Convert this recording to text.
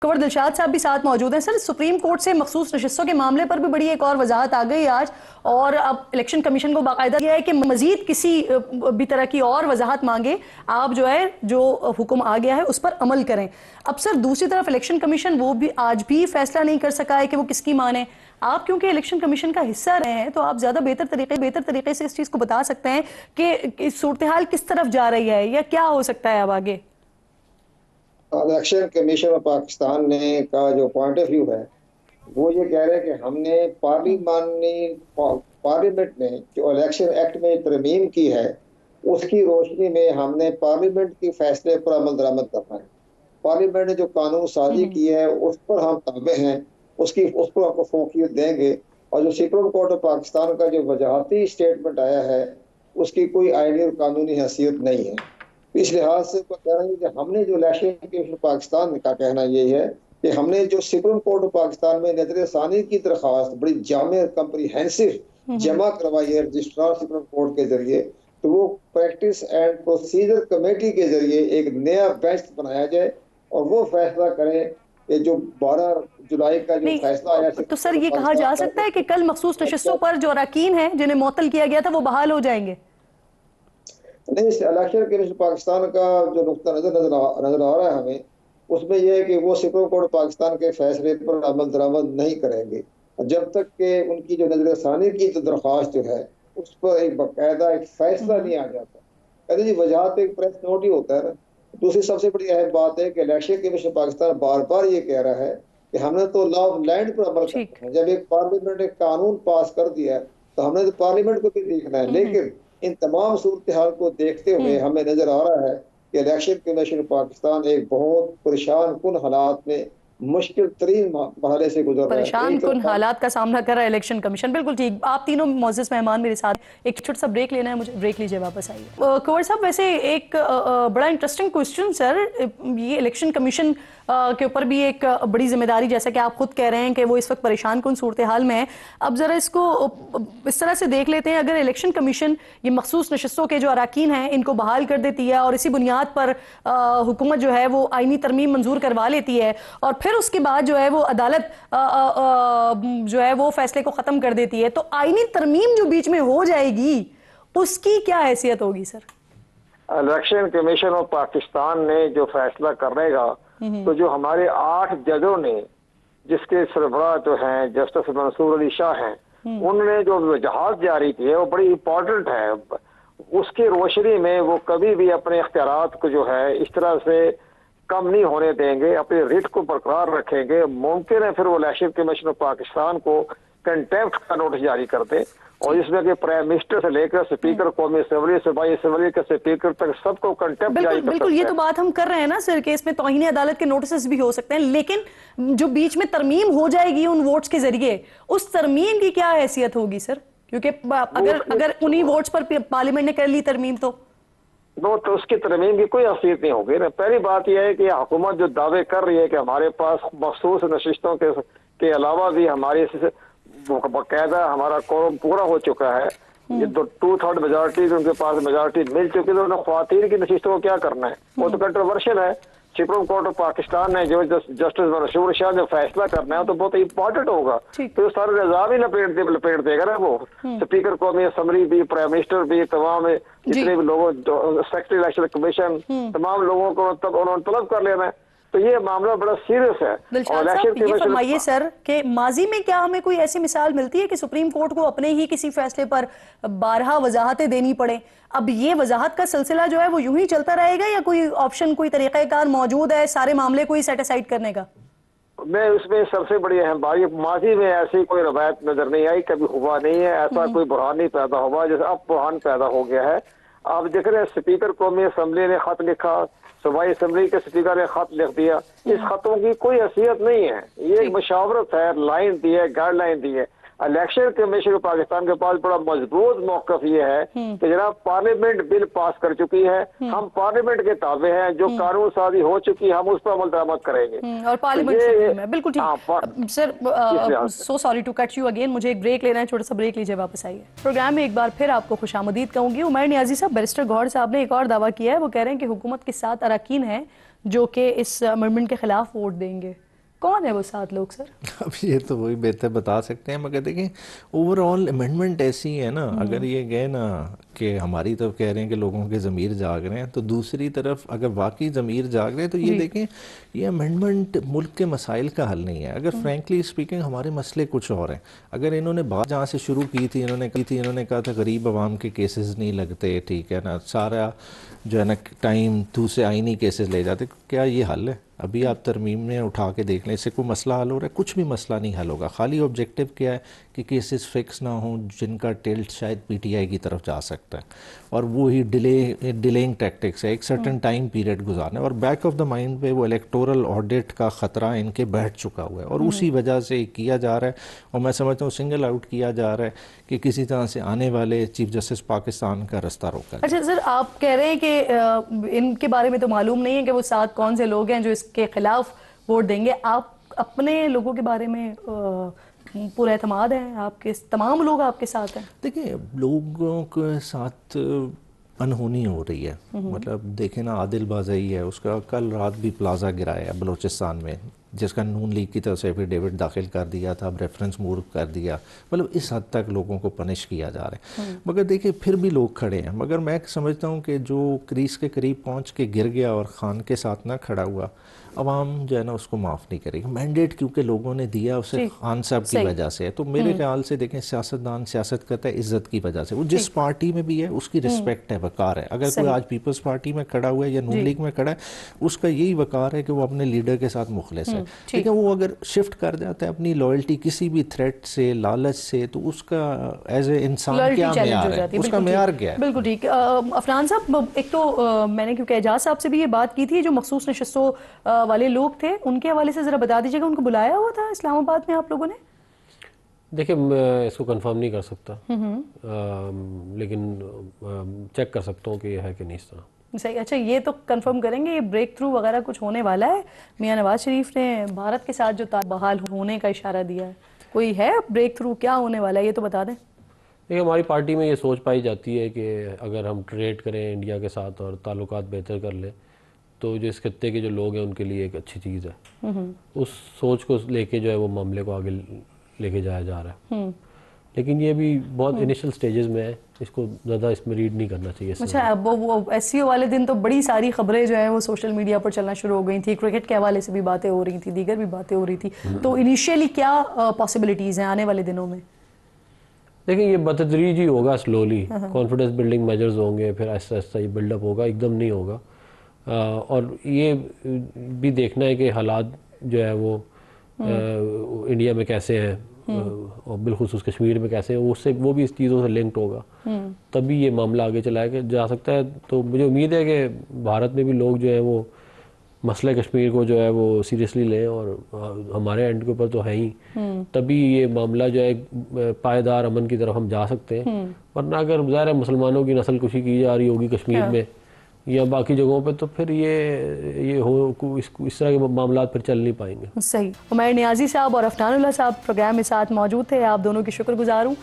कुंवर दिलशाद साहब भी साथ मौजूद हैं। सर, सुप्रीम कोर्ट से मखसूस नशिस्तों के मामले पर भी बड़ी एक और वजाहत आ गई आज, और अब इलेक्शन कमीशन को बाकायदा किया है कि मजीद किसी भी तरह की और वजाहत मांगे, आप जो हुक्म आ गया है उस पर अमल करें। अब सर, दूसरी तरफ इलेक्शन कमीशन वो भी आज भी फैसला नहीं कर सका है कि वो किसकी माने। आप क्योंकि इलेक्शन कमीशन का हिस्सा रहे हैं, तो आप ज्यादा बेहतर तरीके से इस चीज को बता सकते हैं कि सूरत हाल किस तरफ जा रही है या क्या हो सकता है अब आगे। इलेक्शन कमीशन ऑफ पाकिस्तान ने का जो पॉइंट ऑफ व्यू है वो ये कह रहे हैं कि हमने पार्लियामेंट ने जो इलेक्शन एक्ट में तरमीम की है उसकी रोशनी में हमने पार्लियामेंट के फैसले पर अमल दरामद करना है। पार्लियामेंट ने जो कानून साजी की है उस पर हम ताबे हैं, उस पर आपको फोकियत देंगे। और जो सुप्रीम कोर्ट ऑफ पाकिस्तान का जो वजाहती स्टेटमेंट आया है उसकी कोई आईनी और कानूनी हैसियत नहीं है। इस लिहाज से तो कह रहे हैं कि हमने जो इलेक्शन कमीशन पाकिस्तान का कहना यही है कि हमने जो सुप्रीम कोर्ट ऑफ पाकिस्तान में नजर सानी की दरख्वास्त बड़ी जामे कम्प्रीहेंसिव जमा करवाई है रजिस्ट्रार सुप्रीम कोर्ट के जरिए, तो वो प्रैक्टिस एंड प्रोसीजर कमेटी के जरिए एक नया बेंच बनाया जाए और वो फैसला करें कि जो 12 जुलाई का जो फैसला आया। तो सर, ये कहा जा सकता है कि कल मखसूस नशिस्तों पर जो अरकान हैं जिन्हें मुअत्तल किया गया था वो बहाल हो जाएंगे? नहीं, इलेक्शन कमीशन पाकिस्तान का जो नुक्ता नजर आ रहा है हमें, उसमें यह है कि वो सुप्रीम कोर्ट पाकिस्तान के फैसले पर अमल दरामद नहीं करेंगे जब तक कि उनकी जो नजर सानी की जो दरख्वास्त जो है उस पर एक बाकायदा एक फैसला नहीं आ जाता। कहते जी वजाहत एक प्रेस नोट ही होता है ना। दूसरी सबसे बड़ी अहम बात है कि इलेक्शन कमीशन पाकिस्तान बार बार ये कह रहा है कि हमने तो लॉ ऑफ लैंड पर अमल करना है। जब एक पार्लियामेंट एक कानून पास कर दिया तो हमने तो पार्लियामेंट को भी देखना है, लेकिन इन तमाम सूरत हाल को देखते हुए हमें नजर आ रहा है कि इलेक्शन कमीशन पाकिस्तान एक बहुत परेशान कुन हालात में मुश्किल तरीन मरहले से गुजर रहा है। परेशान कुन हालात का सामना कर रहा है इलेक्शन कमीशन। बिल्कुल ठीक। आप तीनों मोअज़्ज़िज़ मेहमान मेरे साथ, एक छोटा सा ब्रेक लेना है मुझे, ब्रेक लीजिए, वापस आइए। कुंवर साहब, वैसे एक बड़ा इंटरेस्टिंग क्वेश्चन सर, ये इलेक्शन कमीशन के ऊपर भी एक बड़ी जिम्मेदारी, जैसा कि आप खुद कह रहे हैं कि वो इस वक्त परेशान कुन सूरत हाल में है। अब जरा इसको इस तरह से देख लेते हैं, अगर इलेक्शन कमीशन ये मखसूस नशिस्तों के जो अरकान हैं इनको बहाल कर देती है और इसी बुनियाद पर हुकूमत जो है वो आईनी तरमीम मंजूर करवा लेती है और फिर उसके बाद जो है वो अदालत जो है वो फैसले को ख़त्म कर देती है, तो आईनी तरमीम जो बीच में हो जाएगी उसकी क्या हैसियत होगी sir? Election commission of Pakistan ने जो फैसला करेगा तो जो हमारे 8 जजों ने, जिसके सरबराह जो हैं जस्टिस मंसूर अली शाह हैं, उन्होंने जो वजाहत जारी की है वो बड़ी इंपॉर्टेंट है। उसकी रोशनी में वो कभी भी अपने इख्तियारात को जो है इस तरह से कम नहीं होने देंगे, अपने रिट को बरकरार रखेंगे। मुमकिन है फिर वो इलेक्शन कमीशन ऑफ पाकिस्तान को कंटेम्प्ट का नोटिस जारी कर दे और इसमें कि प्राइम मिनिस्टर से लेकर स्पीकर कौमी असेंबली, सूबाई असेंबली के स्पीकर तक सबको कंटेम्प्ट जारी कर बिल्कुल, ये तो बात हम कर रहे हैं ना सर कि इसमें तौहीन अदालत के नोटिस भी हो सकते हैं, लेकिन जो बीच में तरमीम हो जाएगी उन वोट्स के जरिए, उस तरमीम की क्या हैसियत होगी सर? क्योंकि अगर उन्हीं वोट्स पर पार्लियामेंट ने कर ली तरमीम तो उसकी तरमीम की कोई हैसियत नहीं होगी ना। पहली बात यह है कि हुकूमत जो दावे कर रही है कि हमारे पास मखसूस नशिस्तों के अलावा भी हमारी बाकायदा हमारा कोरम पूरा हो चुका है, ये 2/3 मेजॉरिटी उनके पास मेजॉरिटी मिल चुकी है, तो ख्वातीन की नशिस्तों को क्या करना है? वो तो कंट्रोवर्शियल है। सुप्रीम कोर्ट ऑफ पाकिस्तान ने जो जस्टिस मंसूर शाह जो फैसला करना है तो बहुत इंपॉर्टेंट होगा, तो सारे निजाम ही लपेट देगा ना वो। स्पीकर कौमी असेंबली भी, प्राइम मिनिस्टर भी, तमाम जितने भी लोगों, सेक्रेटरी इलेक्शन कमीशन, तमाम लोगों को उन्होंने तलब कर लेना है। तो ये मामला बड़ा सीरियस है। ये फरमाइए सर कि माजी में क्या हमें कोई ऐसी मिसाल मिलती है कि सुप्रीम कोर्ट को अपने ही किसी फैसले पर 12 वजाहतें देनी पड़े? अब ये वजाहत का सिलसिला जो है वो यूं ही चलता रहेगा या कोई ऑप्शन, कोई तरीक़ाकार मौजूद है सारे मामले को ही सेटिसाइड करने का? मैं उसमें सबसे बड़ी अहम बात, माजी में ऐसी कोई रवायत नजर नहीं आई, कभी हुआ नहीं है ऐसा कोई बुरहान नहीं पैदा हुआ जैसे अब बुरहान पैदा हो गया है। आप देख रहे हैं स्पीकर कौमी असेंबली ने खत लिखा, सूबाई असेंबली के स्पीकर ने खत लिख दिया, इस खतों की कोई हैसियत नहीं है। ये एक मशावरत है, लाइन दी है, गाइडलाइन दी है। इलेक्शन कमीशन पाकिस्तान के पास बड़ा मजबूत मौकफ ये है कि जनाब पार्लियामेंट बिल पास कर चुकी है, हम पार्लियामेंट के ताबे हैं, जो कानून साजी हो चुकी है हम उस पर अमल दरामद करेंगे। और पार्लियामेंट में बिल्कुल ठीक। Sir, so sorry to cut you again, मुझे एक ब्रेक लेना है, छोटा सा ब्रेक लीजिए, वापस आइए। प्रोग्राम में एक बार फिर आपको खुशामदीद कहूंगी। उमर नियाजी साहब, बैरिस्टर गौहर साहब ने एक और दावा किया है, वो कह रहे हैं कि हुकूमत के 7 अरकान हैं जो कि इस अमेंडमेंट के खिलाफ वोट देंगे। کون ہے وہ 7 لوگ سر؟ اب یہ تو وہی بہتر بتا سکتے ہیں، مگر دیکھیں اوور آل امینڈمنٹ ایسی ہے نا، اگر یہ گئے نا کہ ہماری طرف کہہ رہے ہیں کہ لوگوں کے ضمیر جاگ رہے ہیں، تو دوسری طرف اگر واقعی ضمیر جاگ رہے ہیں تو یہ دیکھیں یہ امینڈمنٹ ملک کے مسائل کا حل نہیں ہے. اگر فرینکلی اسپیکنگ ہمارے مسئلے کچھ اور ہیں. اگر انہوں نے بات جہاں سے شروع کی تھی، انہوں نے کہا تھا غریب عوام کے کیسز نہیں لگتے، ٹھیک ہے نا، سارا جو ہے نا ٹائم دوسرے آئینی کیسز لے جاتے. کیا یہ حل ہے؟ ابھی آپ ترمیم میں اٹھا کے دیکھ لیں، اس سے کوئی مسئلہ حل ہو رہا ہے؟ کچھ بھی مسئلہ نہیں حل ہوگا. خالی آبجیکٹو کیا ہے کہ کیسز فکس نہ ہوں جن کا ٹلٹ شاید پی ٹی آئی کی طرف جا سکتا ہے، اور وہی ڈیلینگ ٹیکٹکس ہے، ایک سرٹن ٹائم پیریڈ گزارنا ہے، اور بیک آف دا مائنڈ پہ وہ الیکٹورل آڈٹ کا خطرہ ان کے بیٹھ چکا ہوا ہے، اور اسی وجہ سے کیا جا رہا ہے. اور میں سمجھتا ہوں سنگل آؤٹ کیا جا رہا ہے کہ کسی طرح سے آنے والے چیف جسٹس پاکستان کا رستہ روکا جائے. اچھا سر، آپ کہہ رہے ہیں کہ ان کے بارے میں تو معلوم نہیں ہے کہ وہ 7 کون سے لوگ ہیں جو اس کے خلاف ووٹ دیں گے. آپ اپنے لوگوں کے بارے میں پورا اعتماد ہے؟ آپ کے تمام لوگ آپ کے ساتھ ہیں؟ دیکھیں لوگوں کے ساتھ انہونی ہو رہی ہے. مطلب دیکھیں نا، عادل بازئی ہے، اس کا کل رات بھی پلازا گرایا بلوچستان میں، جس کا نون لیگ کی طرف سے ایفیڈیوٹ داخل کر دیا تھا، اب ریفرنس موو کر دیا. مطلب اس حد تک لوگوں کو پنش کیا جا رہا ہے. مگر دیکھیں پھر بھی لوگ کھڑے ہیں. مگر میں سمجھتا ہوں کہ جو کریس کے قریب پہنچ کے گر گیا اور خان کے ساتھ نہ کھڑا ہوا، عوام جو ہے نا اس کو معاف نہیں کرے گی. مینڈیٹ کیونکہ لوگوں نے دیا اسے خان صاحب کی وجہ سے ہے. تو میرے خیال سے دیکھیں سیاستدان سیاست کرتا ہے عزت کی وجہ سے. وہ جس پارٹی میں بھی ہے اس کی رسپیکٹ ہے، وقار ہے. اگر کوئی آج پیپلز پارٹی میں کھڑا ہوا ہے یا نون لیگ میں کھڑا ہے، اس کا یہی وقار ہے کہ وہ اپنے لیڈر کے ساتھ مخلص ہے. ٹھیک ہے، وہ اگر شفٹ کر جاتا ہے اپنی لائلٹی کسی بھی تھریٹ سے، لالچ سے، تو اس کا ایز اے انسان کیا معیار ہے، اس کا معیار کیا ہے؟ بالکل ٹھیک. عفنان صاحب، ایک تو میں نے کیونکہ اعجاز صاحب سے بھی یہ بات کی تھی، جو مخصوص نشستوں والے لوگ تھے ان کے حوالے سے ذرا بتا دیجیے گا، ان کو بلایا ہوا تھا اسلام آباد میں آپ لوگوں نے؟ دیکھیں میں اس کو کنفرم نہیں کر سکتا، لیکن چیک کر سکتا ہوں کہ یہ ہے کہ نہیں اس طرح. صحیح. اچھا، یہ تو کنفرم کریں گے یہ بریک تھرو وغیرہ کچھ ہونے والا ہے؟ میاں نواز شریف نے بھارت کے ساتھ جو بحال ہونے کا اشارہ دیا ہے، کوئی ہے بریک تھرو؟ کیا ہونے والا ہے یہ تو بتا دیں. دیکھیں ہماری پارٹی میں یہ سوچ پائی جاتی ہے کہ اگر ہم ٹریڈ کریں انڈیا کے ساتھ اور تعلقات بہتر کر لیں تو جو اس خطے کے جو لوگ ہیں ان کے لیے ایک اچھی چیز ہے. اس سوچ کو لے کے جو ہے وہ معاملے کو آگے لے کے جایا جا رہا ہے. لیکن یہ بھی بہت انیشل سٹیجز میں ہے، اس کو زیادہ اس میں ریڈ نہیں کرنا چاہیے. اچھا، اب وہ ایس سی او والے دن تو بڑی ساری خبریں جو ہیں وہ سوشل میڈیا پر چلنا شروع ہو گئی تھیں، کرکٹ کے حوالے سے بھی باتیں ہو رہی تھیں، دیگر بھی باتیں ہو رہی تھی. تو انیشیلی کیا پاسبلٹیز ہیں آنے والے دنوں میں؟ دیکھیں یہ بتدریج ہی ہوگا، سلولی کانفیڈنس بلڈنگ میجرز ہوں گے، پھر آہستہ آہستہ یہ بلڈ اپ ہوگا، ایک دم نہیں ہوگا. اور یہ بھی دیکھنا ہے کہ حالات جو ہے وہ انڈیا میں کیسے ہیں اور بالخصوص کشمیر میں کیسے ہیں، اس سے وہ بھی اس چیزوں سے لنکڈ ہوگا، تبھی یہ معاملہ آگے چلایا جا سکتا ہے. تو مجھے امید ہے کہ بھارت میں بھی لوگ جو ہیں وہ مسئلہ کشمیر کو جو ہے وہ سیریسلی لیں، اور ہمارے اینڈ کے اوپر تو ہے ہی، تبھی یہ معاملہ جو ہے پائیدار امن کی طرف ہم جا سکتے ہیں. ورنہ اگر ظاہر ہے مسلمانوں کی نسل کشی کی جا رہی ہوگی کشمیر میں یا باقی جگہوں پہ، تو پھر اس طرح کے معاملات پھر چل نہیں پائیں گے. صحیح. عمیر نیازی صاحب اور عفنان اللہ صاحب پروگرام میں ساتھ موجود تھے، آپ دونوں کی شکر گزار ہوں.